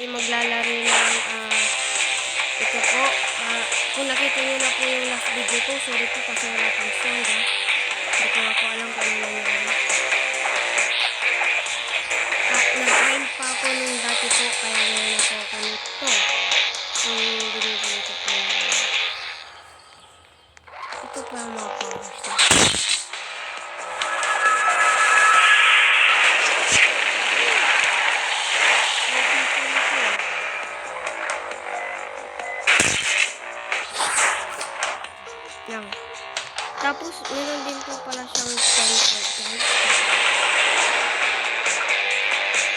natin maglalaro ng ito po. Kung nakita nyo na po yung last video ko, sorry po kasi wala pang sound ha. Hindi ko ako alam kung ano nangyari. Nag-grind pa ako nung dati po, kaya ngayon ako ako nito. Binibili ko po. Ito pa mga powers na. Lang. Tapos, meron din po pala siyang teleport, guys.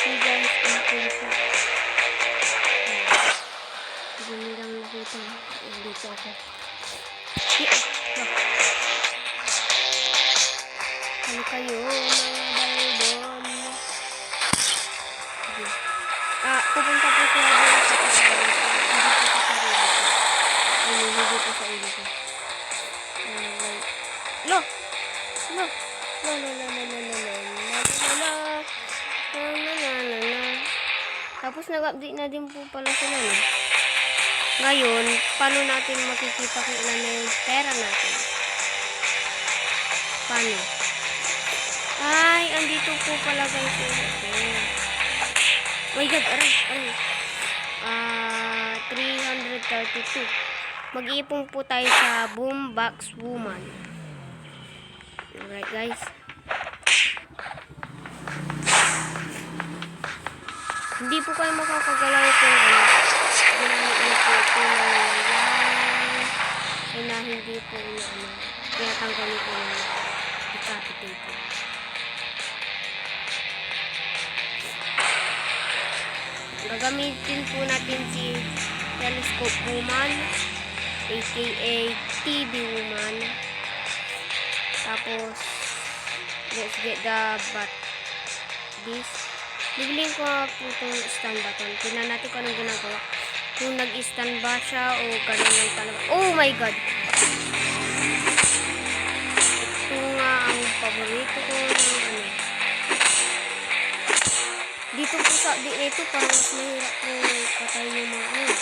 See guys, ang cool po. Hindi nilang nakita. Dito ako. Ano kayo, mga balbon? Pupunta po sila doon sa kasama. Hindi po sa ulo ko. No! No! No, no, no, no, no, no, no, no. Tapos nag-update na din po pala sila, no? Ngayon, paano natin makikita kung ilan na yung pera natin? Paano? Ay, andito po pala guys. Oh my god, aray. 332. Mag-iipon po tayo sa Boombox Woman. Alright guys. Hindi po kayo makakagalaw kung ano. Ginamit niyo po ito na ay na hindi po na ano. Kaya tanggalin po na decapitate. Gagamitin po natin si Telescope Woman, aka TV Woman. Tapos, let's get the bat. This. Bibilin ko po itong stand button. Tingnan natin kung anong ginagawa. Kung nag-stand ba siya o ganun lang talaga. Oh my god! Ito nga ang paborito ko ng ano. Dito po sa dito parang mas mahirap po patayin yung mga ano.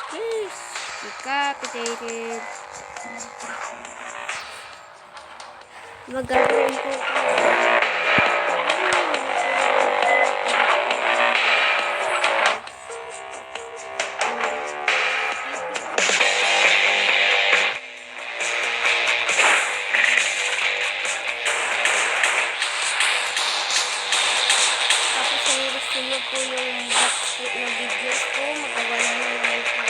Yes! Decapitated. Magagawin po po yung box na videos ko, magawala na naman po.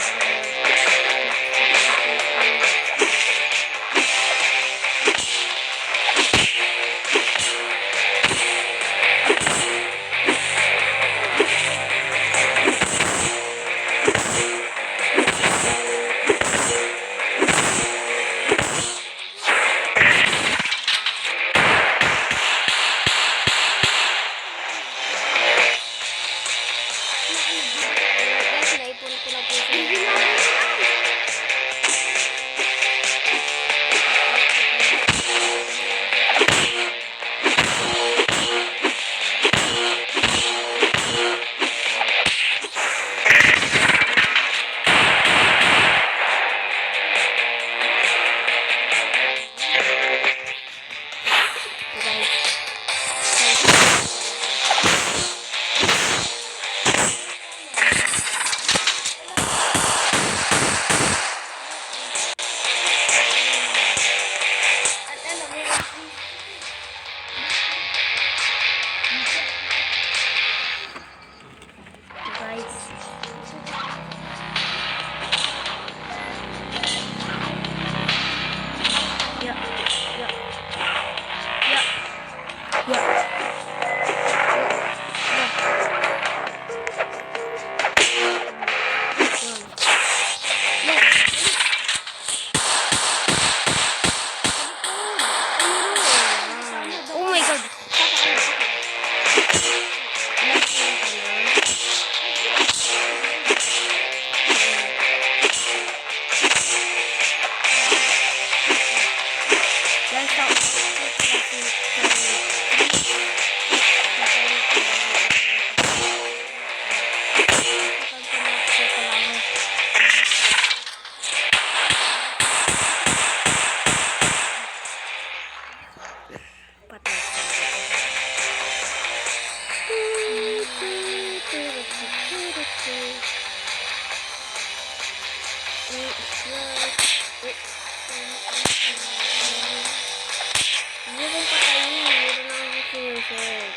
Hindi ko patayin. Meron na akong sinuset.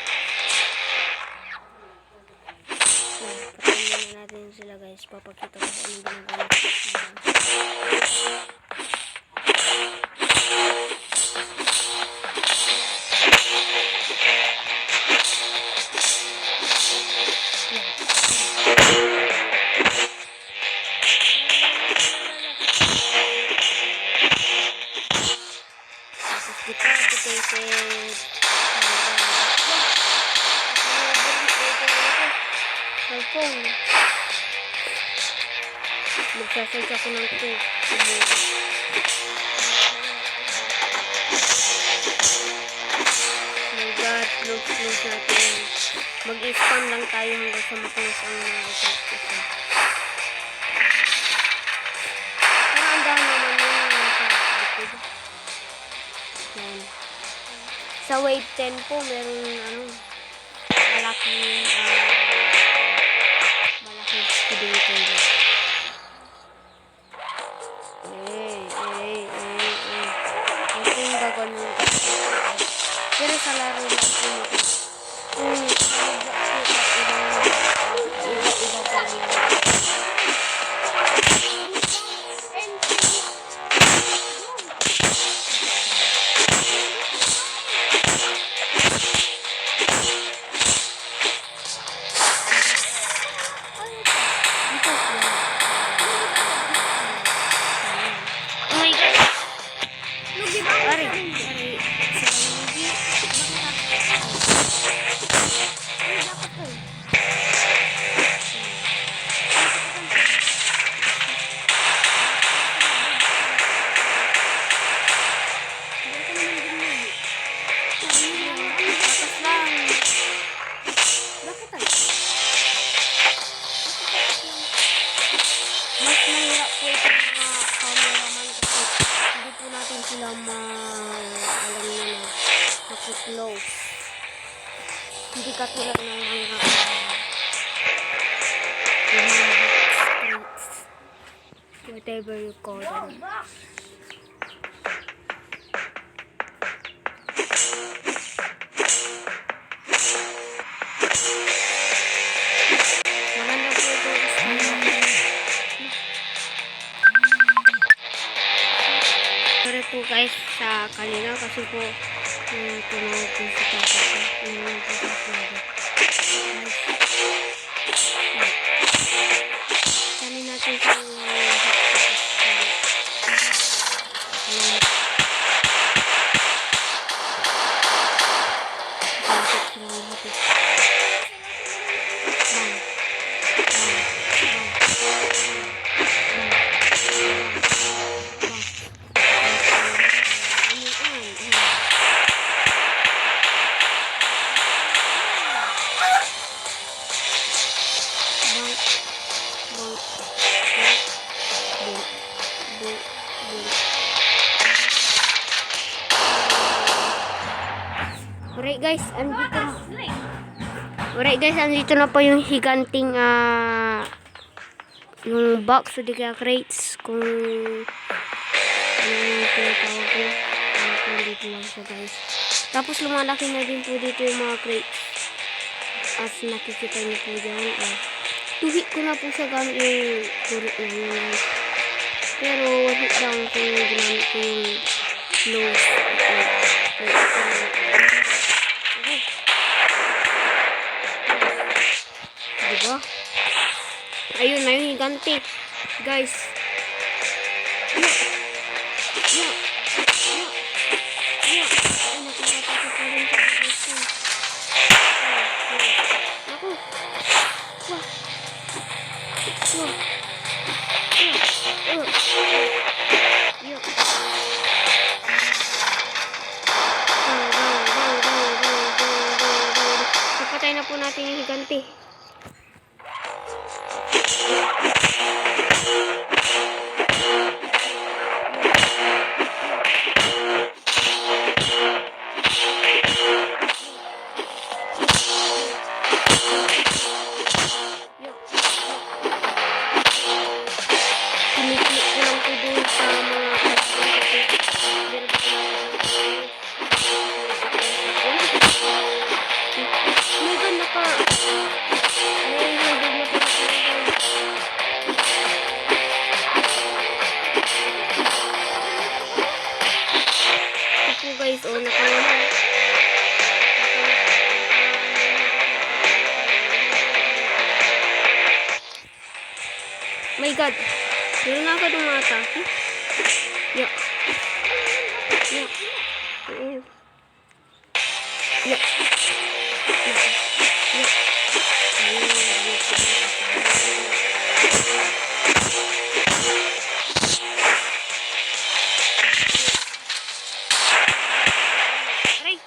Patayin muna natin sila guys. Papakita ko kung anong ginagawa ko. Decapitated. Cellphone. Magsasearch ako ng cake. My God, close natin. Mag-spam lang tayo hanggang sa makulis ang mga isa. Parang ang dami naman yung nasa likod. Yan. Sa wave 10 po, meron malaking excavator. Ito yung gagawin. Pero sa laro lang po ito. Iba pa lang. Mas mahirap po ito mga cameraman kasi hindi po natin sila alam nyo na close. Hindi katulad ng mga whatever you call them. Maganda po ito. Sorry po guys sa kanina kasi po tumawag po sa papa ko. Kanin natin sa Alright guys, andito na po yung higanting yung box o di kaya crates kung ano yung tinatawag ko. Dito lang siya guys. Tapos lumalaki na din po dito yung mga crates. As nakikita niyo po dyan. Tuhit ko na po siya gamit yung turret na yun guys. Pero wahit lang kung ginamit ko yung close. Diba? Ayun na yung higanti. Guys. Ay, nakakapasok pa rin sa guys. Ako. Napatay na po natin yung higanti. Kiniklik ko lang po doon sa mga po guys. Oh, nakawala. My God. Meron na agad ang mga atake. Yeah. Yeah. Yeah. Yeah. Aray.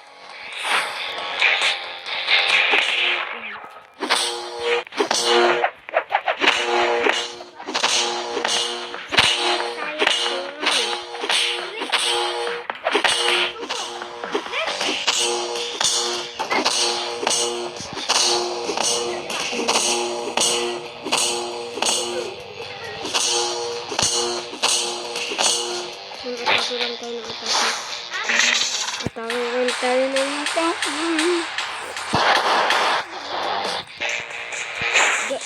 Atake lang tayo ng atake. Atake lang tayo ng atake. Go.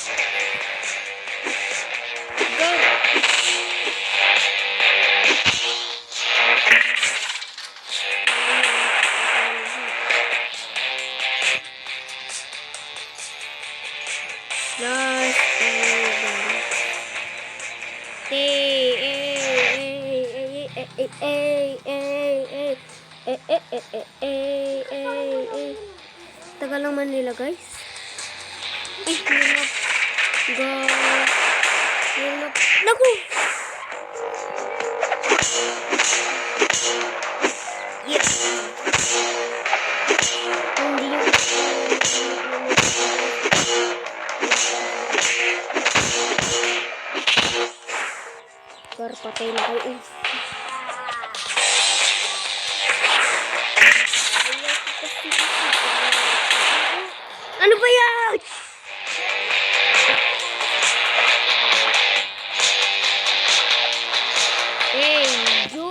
Last tagal naman nila guys. Ay, hirap. Go. Hirap. Naku! Yes. Hindi yung para patay na kayo. Ano ba yan? Hey, Ju.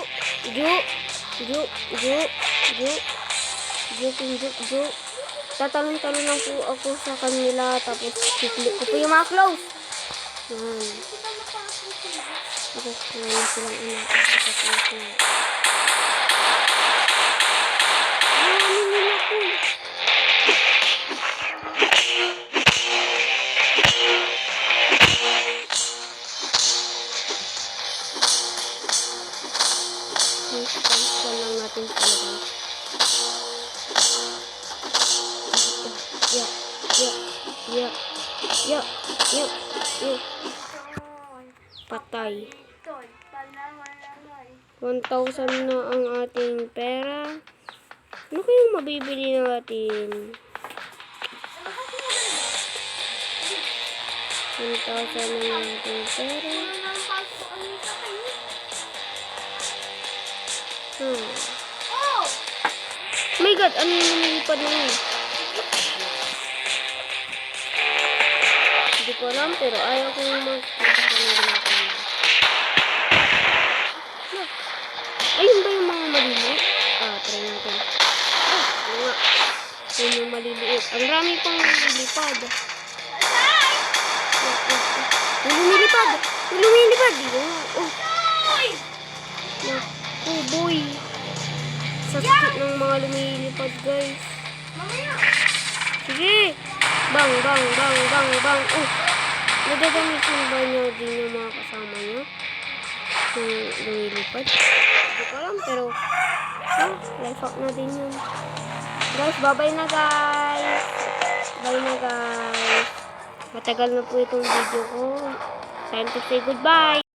Tatalon-talon lang po ako sa kanila, tapos kiklik ko po yung mga close. Yan. Okay, ngayon silang anak. Ano nila po? Saan lang natin talaga. Yeah. Patay. 1,000 na ang ating pera. Ano kayang mabibili natin? 1,000 na ang ating pera. My God, ano yung lumilipad na yun? Hindi ko alam, pero ayaw ko yung ayun ba yung mga maliliit? Try natin. Ano nga? Yun yung maliliit. Ang rami pang lumilipad. Yung lumilipad. Oh boy. Sakit ng mga lumilipad guys. Sige. Bang. Nadadamitin ba niyo din yung mga kasama niyo? Yung lumilipad? Hindi ko alam, pero life hack na din yun. Guys, bye na guys. Matagal na po itong video ko. Time to say goodbye.